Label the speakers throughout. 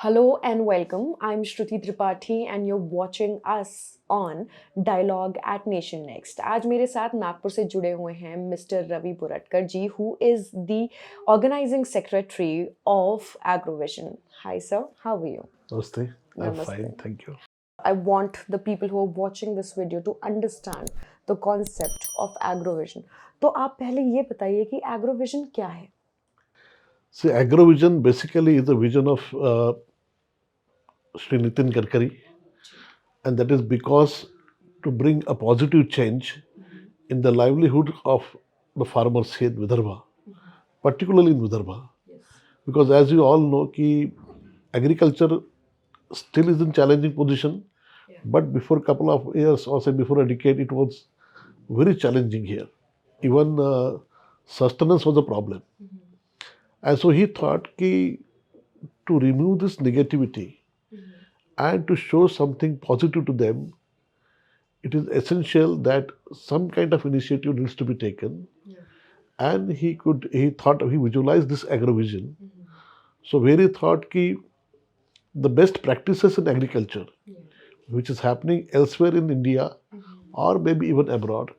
Speaker 1: Hello and welcome. I'm Shruti Tripathi and you're watching us on Dialogue at Nation Next. आज मेरे साथ नागपुर से जुड़े हुए हैं mister Ravi Puratkar ji, who is the organizing secretary of Agrovision. Hi sir, how are you?
Speaker 2: Namaste. I'm
Speaker 1: Namaste.
Speaker 2: fine, thank you.
Speaker 1: I want the people who are watching this video to understand the concept of Agrovision. तो आप पहले ये बताइए कि Agrovision क्या है?
Speaker 2: See, Agrovision basically is a vision of Sri Nitin Gadkari, and that is because to bring a positive change in the livelihood of the farmers here in Vidarbha, particularly in Vidarbha. Because as you all know, ki agriculture still is in challenging position, but before a couple of years or say before a decade, it was very challenging here. Even sustenance was a problem. And so he thought ki to remove this negativity and to show something positive to them, it is essential that some kind of initiative needs to be taken. And he visualized this agrovision. So where he thought ki the best practices in agriculture, which is happening elsewhere in India or maybe even abroad,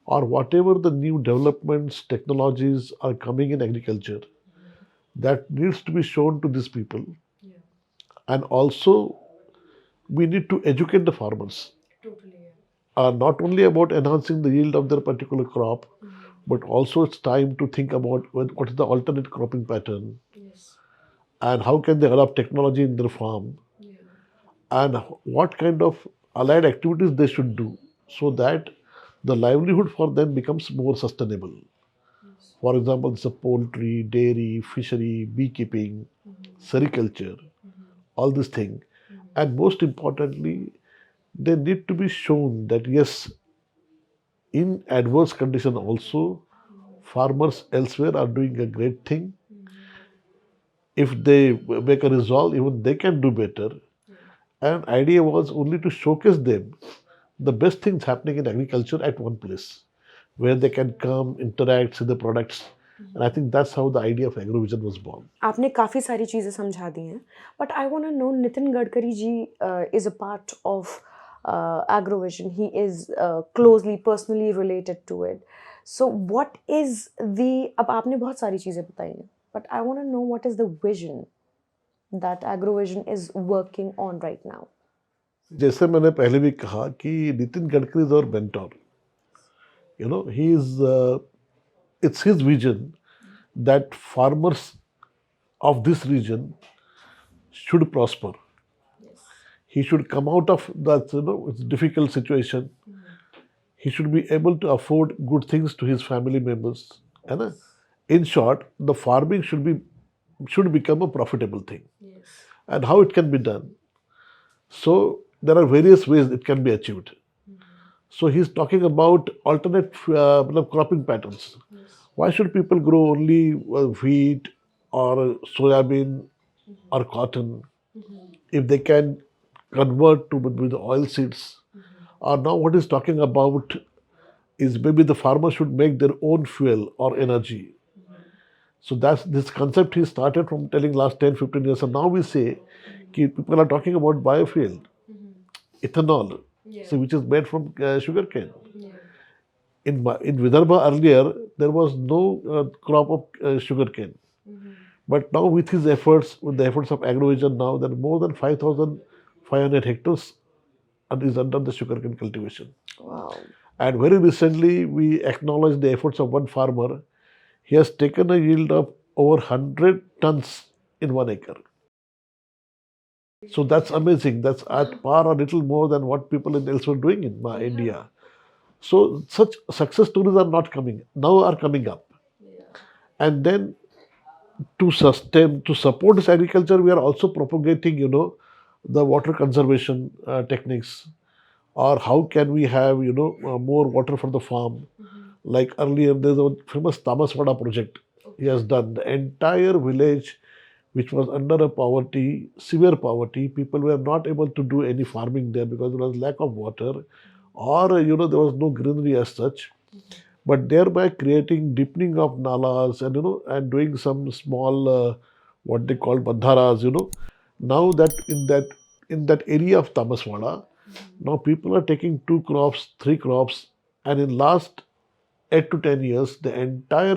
Speaker 2: or whatever the new developments, technologies are coming in agriculture, that needs to be shown to these people. And also, we need to educate the farmers. Not only about enhancing the yield of their particular crop, but also it's time to think about what is the alternate cropping pattern and how can they adopt technology in their farm and what kind of allied activities they should do so that the livelihood for them becomes more sustainable. For example, it's a poultry, dairy, fishery, beekeeping, sericulture, all these things. And most importantly, they need to be shown that yes, in adverse condition also, farmers elsewhere are doing a great thing. If they make a resolve, even they can do better. And idea was only to showcase them the best things happening in agriculture at one place, where they can come, interact, see the products. And I think that's how the idea of Agrovision was born.
Speaker 1: आपने काफ़ी सारी चीज़ें समझा दी हैं, but I want to know Nitin Gadkari ji is a part of Agrovision. He is closely, personally related to it. So what is the, अब आपने बहुत सारी चीज़ें बताई हैं, but I want to know what is the vision that Agrovision is working on right now.
Speaker 2: जैसे मैंने पहले भी कहा कि नितिन गडकरी इज और mentor. You know, it's his vision that farmers of this region should prosper. He should come out of that it's difficult situation. He should be able to afford good things to his family members. And in short, the farming should become a profitable thing. And how it can be done? So there are various ways it can be achieved. So he's talking about alternate cropping patterns. Why should people grow only wheat or soybean or cotton if they can convert to with the oil seeds? Or now what he's talking about is maybe the farmer should make their own fuel or energy. So that's this concept he started from telling last 10, 15 years. And now we say people are talking about biofuel, ethanol, so which is made from sugar cane. In Vidarbha earlier, there was no crop of sugar cane. But now with his efforts, with the efforts of Agrovision now, there are more than 5,500 hectares is under the sugarcane cultivation.
Speaker 1: Wow.
Speaker 2: And very recently, we acknowledged the efforts of one farmer. He has taken a yield of over 100 tons in 1 acre. So that's amazing. That's at par or little more than what people in elsewhere doing in India. So such success stories are not coming now, are coming up. And then to support this agriculture, we are also propagating, the water conservation techniques, or how can we have, more water for the farm. Like earlier, there's a famous Tamaswada project he has done. The entire village, which was under a poverty, severe poverty, people were not able to do any farming there because there was lack of water, or there was no greenery as such. But thereby creating deepening of nalas and and doing some small what they call bandharas, Now that area of Tamaswada, now people are taking 2 crops, 3 crops, and in last 8 to 10 years, the entire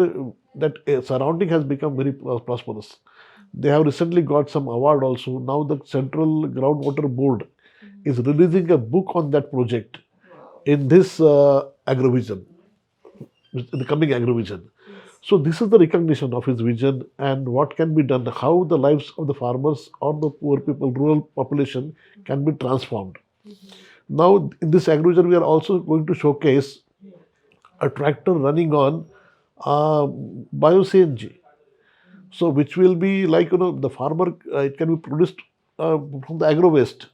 Speaker 2: that surrounding has become very prosperous. They have recently got some award also. Now the Central Groundwater Board is releasing a book on that project in this agrovision, the coming agrovision. So this is the recognition of his vision and what can be done, how the lives of the farmers or the poor people, rural population can be transformed. Now in this agrovision, we are also going to showcase a tractor running on bio CNG. So which will be like the farmer, it can be produced from the agro waste,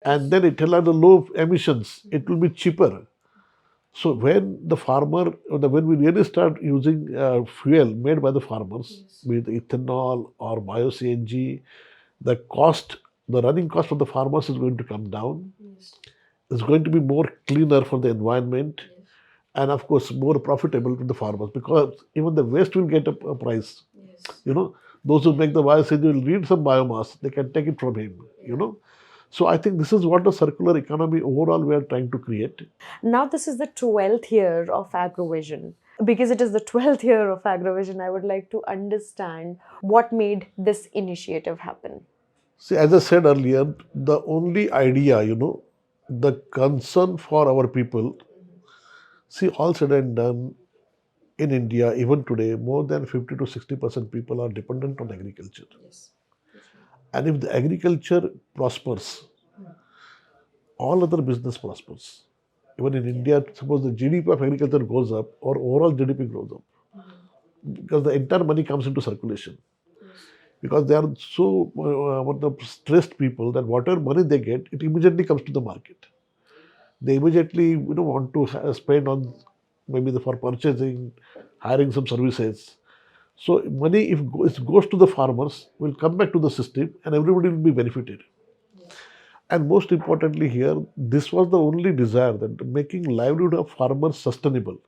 Speaker 2: and then it will have the low emissions. It will be cheaper. So when the farmer, when we really start using fuel made by the farmers, be it ethanol or bio CNG, the cost, the running cost of the farmers is going to come down. It's going to be more cleaner for the environment, and of course more profitable to the farmers because even the waste will get a price. You know, those who make the bio CNG will need some biomass. They can take it from him. So I think this is what the circular economy overall we are trying to create.
Speaker 1: Now, this is the 12th year of Agrovision. Because it is the 12th year of Agrovision, I would like to understand what made this initiative happen.
Speaker 2: See, as I said earlier, the only idea, the concern for our people, see, all said and done, in India, even today, more than 50 to 60% people are dependent on agriculture. And if the agriculture prospers, all other business prospers. Even in India, suppose the GDP of agriculture goes up or overall GDP goes up, because the entire money comes into circulation. Because they are so stressed people that whatever money they get, it immediately comes to the market. They immediately want to spend on maybe for purchasing, hiring some services. So money, if it goes to the farmers, will come back to the system and everybody will be benefited. And most importantly here, this was the only desire, that making livelihood of farmers sustainable.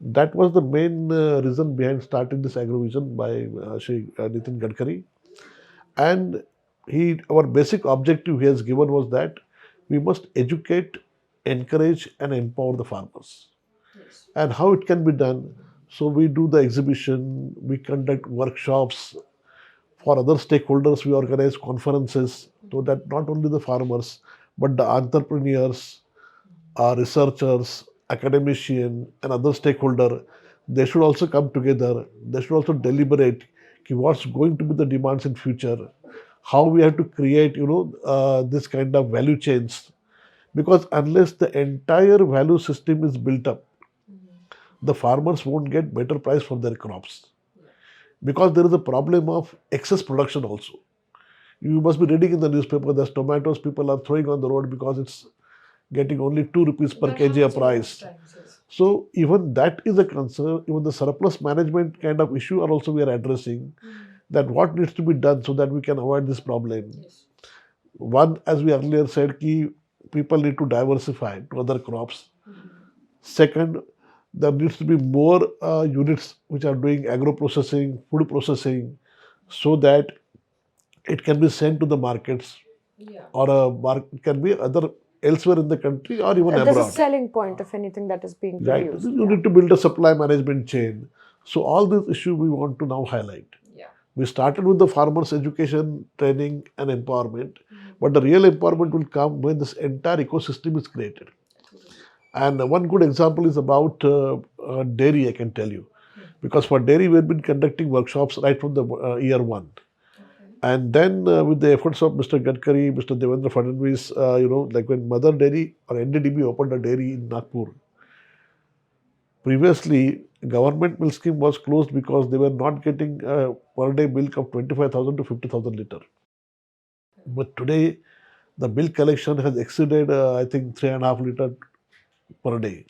Speaker 2: That was the main reason behind starting this agrovision by Shri Nitin Gadkari. And our basic objective he has given was that we must educate, encourage, and empower the farmers. And how it can be done? So we do the exhibition, we conduct workshops. For other stakeholders, we organize conferences so that not only the farmers, but the entrepreneurs, researchers, academician, and other stakeholder, they should also come together. They should also deliberate what's going to be the demands in future, how we have to create, this kind of value chains. Because unless the entire value system is built up, the farmers won't get better price for their crops. Because there is a problem of excess production also. You must be reading in the newspaper that tomatoes people are throwing on the road because it's getting only 2 rupees per kg a price. So even that is a concern. Even the surplus management kind of issue are also we are addressing, that what needs to be done so that we can avoid this problem. One, as we earlier said, people need to diversify to other crops. Second, there needs to be more units which are doing agro processing, food processing, so that it can be sent to the markets, or it can be other elsewhere in the country or even
Speaker 1: There's
Speaker 2: abroad.
Speaker 1: a selling point of anything that is being
Speaker 2: Right.
Speaker 1: produced.
Speaker 2: You need to build a supply management chain. So all these issues we want to now highlight. We started with the farmers' education, training, and empowerment, but the real empowerment will come when this entire ecosystem is created. And one good example is about dairy, I can tell you. Because for dairy, we've been conducting workshops right from the year one. And then with the efforts of Mr. Gadkari, Mr. Devendra Fadnavis, like when Mother Dairy or NDDB opened a dairy in Nagpur, previously government milk scheme was closed because they were not getting per day milk of 25,000 to 50,000 liter. But today, the milk collection has exceeded, I think, 3.5 liter per day.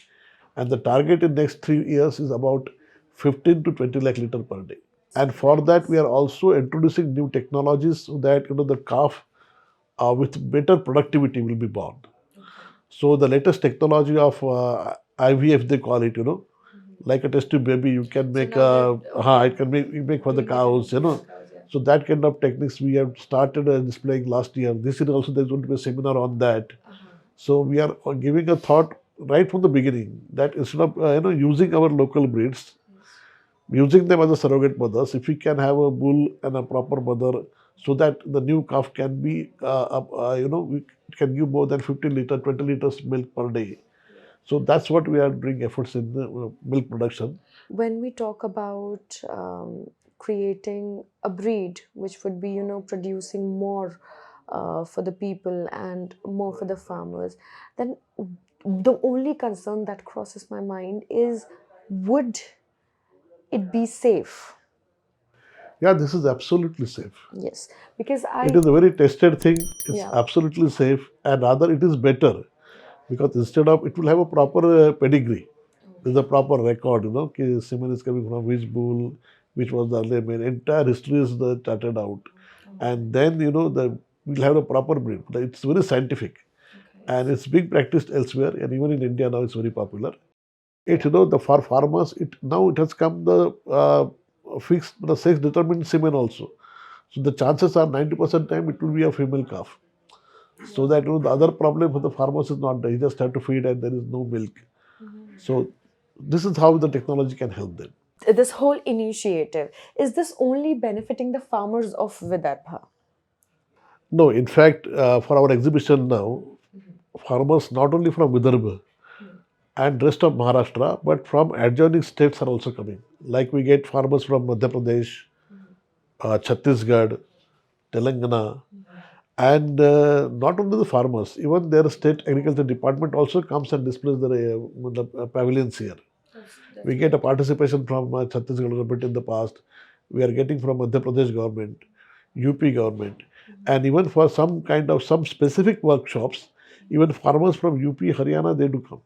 Speaker 2: And the target in next 3 years is about 15 to 20 lakh liter per day. And for that, we are also introducing new technologies so that the calf with better productivity will be born. So the latest technology of IVF, they call it, like a test tube baby, you can make it can make for the cows, So that kind of techniques we have started displaying last year. This year also there's going to be a seminar on that. So we are giving a thought right from the beginning that instead of using our local breeds, using them as a surrogate mothers, if we can have a bull and a proper mother, so that the new calf can be, we can give more than 15 liter, 20 liters milk per day. So that's what we are doing efforts in the milk production.
Speaker 1: When we talk about creating a breed which would be, producing more for the people and more for the farmers, then the only concern that crosses my mind is, would it be safe?
Speaker 2: Yeah, this is absolutely safe.
Speaker 1: Yes, because
Speaker 2: It is a very tested thing. It's
Speaker 1: yeah.
Speaker 2: absolutely safe, and rather it is better because instead of it will have a proper pedigree. There's a proper record, कि semen is coming from which bull, which was the earlier male. Entire history is charted out, and then we'll have a proper breed. It's very scientific, and it's being practiced elsewhere, and even in India now it's very popular. It the for farmers now it has come the fixed the sex determined semen also. So the chances are 90% time it will be a female calf. So that the other problem for the farmers is not there. He just have to feed and there is no milk. So this is how the technology can help them.
Speaker 1: This whole initiative, is this only benefiting the farmers of Vidarbha?
Speaker 2: No, in fact, for our exhibition now, farmers not only from Vidarbha and rest of Maharashtra, but from adjoining states are also coming. Like we get farmers from Madhya Pradesh, Chhattisgarh, Telangana, and not only the farmers, even their state agriculture department also comes and displays the pavilions here. We get a participation from Chhattisgarh government in the past. We are getting from Madhya Pradesh government, UP government, and even for some specific workshops, even farmers from UP, Haryana, they do come.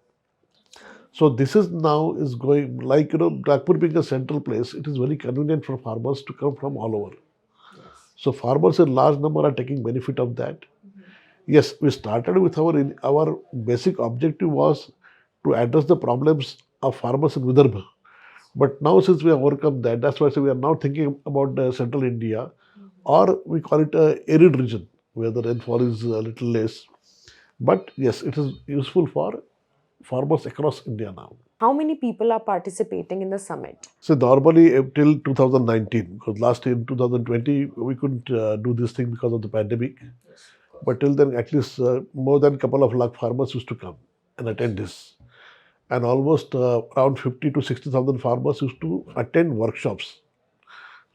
Speaker 2: So this is now is going like Nagpur being a central place. It is very convenient for farmers to come from all over. So farmers in large number are taking benefit of that. Yes, we started with our basic objective was to address the problems of farmers in Vidarbha. But now since we have overcome that, that's why we are now thinking about central India, or we call it a arid region where the rainfall is a little less. But yes, it is useful for farmers across India now.
Speaker 1: How many people are participating in the summit?
Speaker 2: So normally till 2019, because last year in 2020 we couldn't do this thing because of the pandemic. But till then, at least more than a couple of lakh farmers used to come and attend this. And almost around 50 to 60,000 farmers used to attend workshops.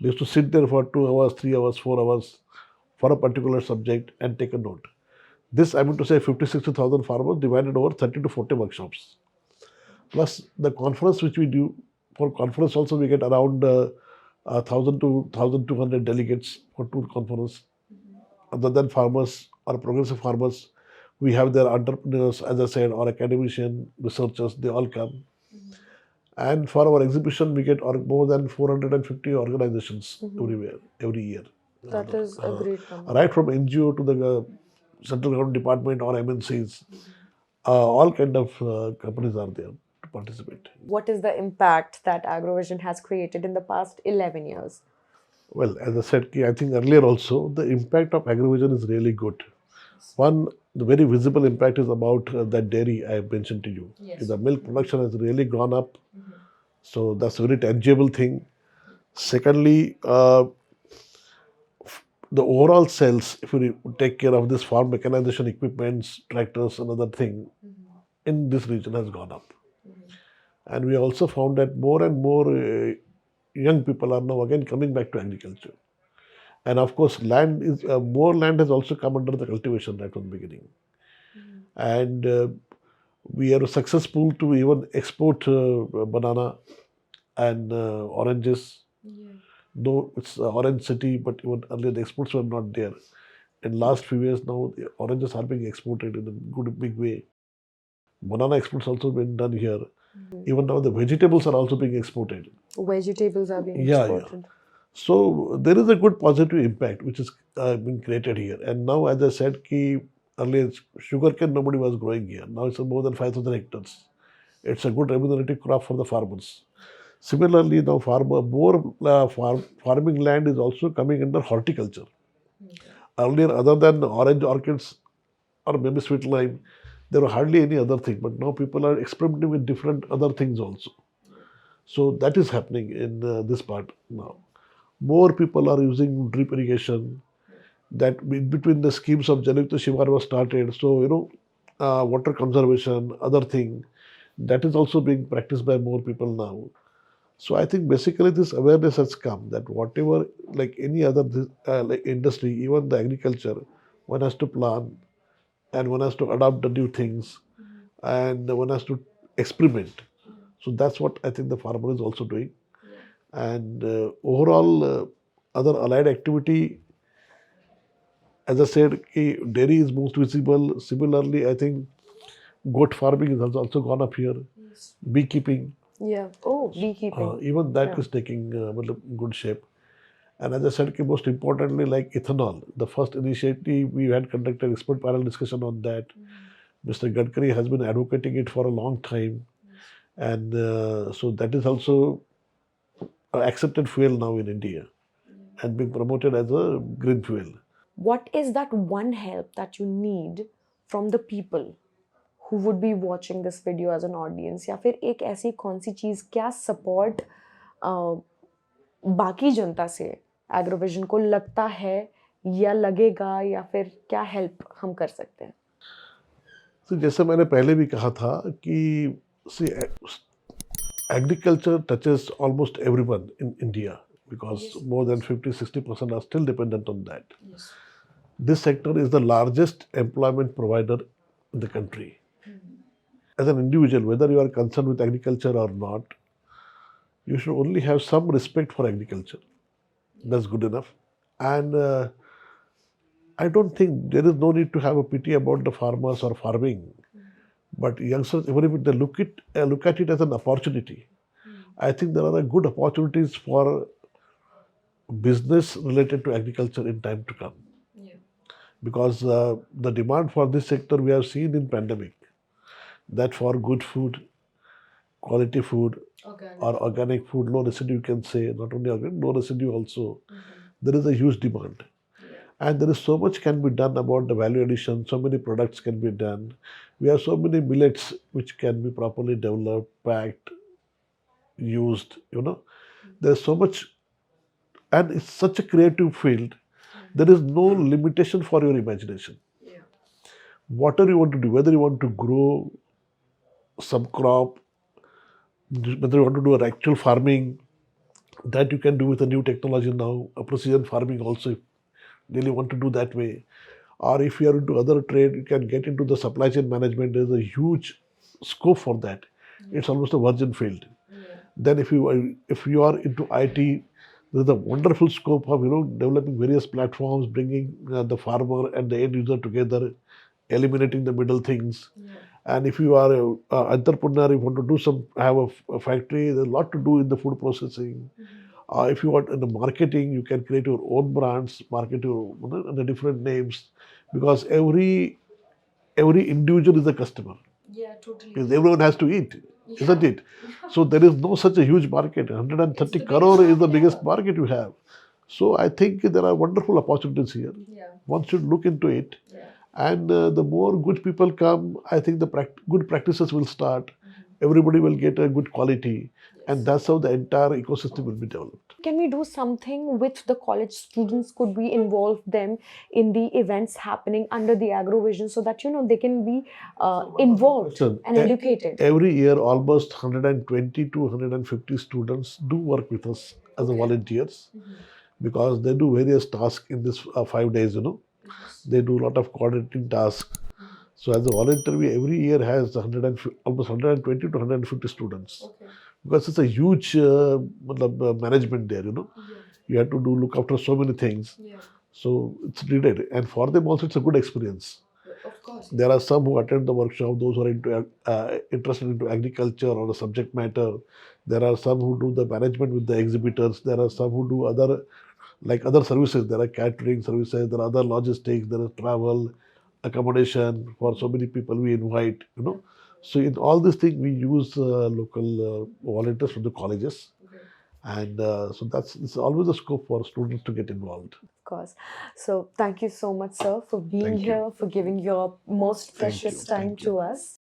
Speaker 2: They used to sit there for 2 hours, 3 hours, 4 hours for a particular subject and take a note. This, I mean to say, 50, 60,000 farmers divided over 30 to 40 workshops. Plus the conference which we do, for conference also we get around 1,000 to 1,200 delegates for two conference. Other than farmers or progressive farmers, we have their entrepreneurs, as I said, or academician, researchers, they all come. And for our exhibition, we get more than 450 organizations everywhere, every year.
Speaker 1: That is a great number.
Speaker 2: Right from NGO to the central government department or MNCs, all kind of companies are there to participate.
Speaker 1: What is the impact that Agrovision has created in the past 11 years?
Speaker 2: Well, as I said, I think earlier also, the impact of Agrovision is really good. One, the very visible impact is about that dairy I have mentioned to you.
Speaker 1: Yes.
Speaker 2: The milk production has really gone up. So that's a very tangible thing. Secondly, the overall sales, if you take care of this farm mechanization equipments, tractors, and other thing, in this region has gone up. And we also found that more and more young people are now again coming back to agriculture. And of course, land is more land has also come under the cultivation right from the beginning. And we are successful to even export banana and oranges. Though it's orange city, but even earlier the exports were not there. In last few years now, the oranges are being exported in a good big way. Banana exports also been done here. Even now the vegetables are also being exported.
Speaker 1: Vegetables are being
Speaker 2: Yeah.
Speaker 1: exported.
Speaker 2: So there is a good positive impact which is being created here. And now, as I said, earlier sugarcane nobody was growing here. Now it's more than 5,000 hectares. It's a good remunerative crop for the farmers. Similarly, now farming land is also coming under horticulture. Earlier, other than orange orchids or maybe sweet lime, there were hardly any other thing. But now people are experimenting with different other things also. So that is happening in this part now. More people are using drip irrigation. That in between the schemes of Jalukta Shivar was started. So water conservation, other thing, that is also being practiced by more people now. So I think basically this awareness has come that whatever, like any other like industry, even the agriculture, one has to plan and one has to adopt the new things and one has to experiment. So that's what I think the farmer is also doing. And overall, other allied activity, as I said, dairy is most visible. Similarly, I think goat farming has also gone up here. Beekeeping,
Speaker 1: Yeah. Oh, beekeeping.
Speaker 2: even that
Speaker 1: Yeah.
Speaker 2: is taking good shape. And as I said, most importantly, like ethanol, the first initiative we had conducted expert panel discussion on that. Mr. Gadkari has been advocating it for a long time, and so that is also accepted fuel now in India and being promoted as a green fuel.
Speaker 1: What is that one help that you need from the people who would be watching this video as an audience, या फिर एक ऐसी कौन सी चीज़, क्या support बाकी जनता से Agrovision को लगता है या लगेगा, या फिर क्या हेल्प हम कर सकते हैं?
Speaker 2: तो जैसे मैंने पहले भी कहा था कि see, agriculture touches almost everyone in India because more than 50-60% are still dependent on that. This sector is the largest employment provider in the country. As an individual, whether you are concerned with agriculture or not, you should only have some respect for agriculture. That's good enough. And I don't think there is no need to have a pity about the farmers or farming. But youngsters, even if they look at it as an opportunity, I think there are good opportunities for business related to agriculture in time to come. Because the demand for this sector we have seen in pandemic, that for good food, quality food, or organic food, low residue, you can say, not only organic, low residue also, there is a huge demand. And there is so much can be done about the value addition, so many products can be done. We have so many millets which can be properly developed, packed, used. There's so much, and it's such a creative field. There is no limitation for your imagination. Whatever you want to do, whether you want to grow some crop, whether you want to do an actual farming, that you can do with a new technology now, a precision farming also, if you really want to do that way. Or if you are into other trade, you can get into the supply chain management. There's a huge scope for that. It's almost a virgin field. Then if you are into IT, there's a wonderful scope of developing various platforms, bringing the farmer and the end user together, eliminating the middle things. And if you are a entrepreneur, you want to do have a factory, there's a lot to do in the food processing. If you want in the marketing, you can create your own brands, market your the different names, because every individual is a customer. Because everyone has to eat, isn't it? So there is no such a huge market. 130 crore is the biggest market you have. So I think there are wonderful opportunities here. One should look into it. And the more good people come, I think the good practices will start. Everybody will get a good quality. And that's how the entire ecosystem will be developed.
Speaker 1: Can we do something with the college students? Could we involve them in the events happening under the AgroVision so that they can be involved and educated?
Speaker 2: Every year, almost 120 to 150 students do work with us as volunteers because they do various tasks in this 5 days. They do a lot of coordinating tasks. So as a volunteer, we every year has almost 120 to 150 students. Because it's a huge management there. You have to look after so many things. So it's needed. And for them also, it's a good experience. There are some who attend the workshop, those who are interested into agriculture or the subject matter. There are some who do the management with the exhibitors. There are some who do other services. There are catering services, there are other logistics, there is travel, accommodation for so many people we invite. So in all these things, we use local volunteers from the colleges, and so it's always a scope for students to get involved.
Speaker 1: Of course. So thank you so much, sir, for being
Speaker 2: Thank you.
Speaker 1: here, for giving your most
Speaker 2: Thank you.
Speaker 1: precious time
Speaker 2: Thank you.
Speaker 1: to us.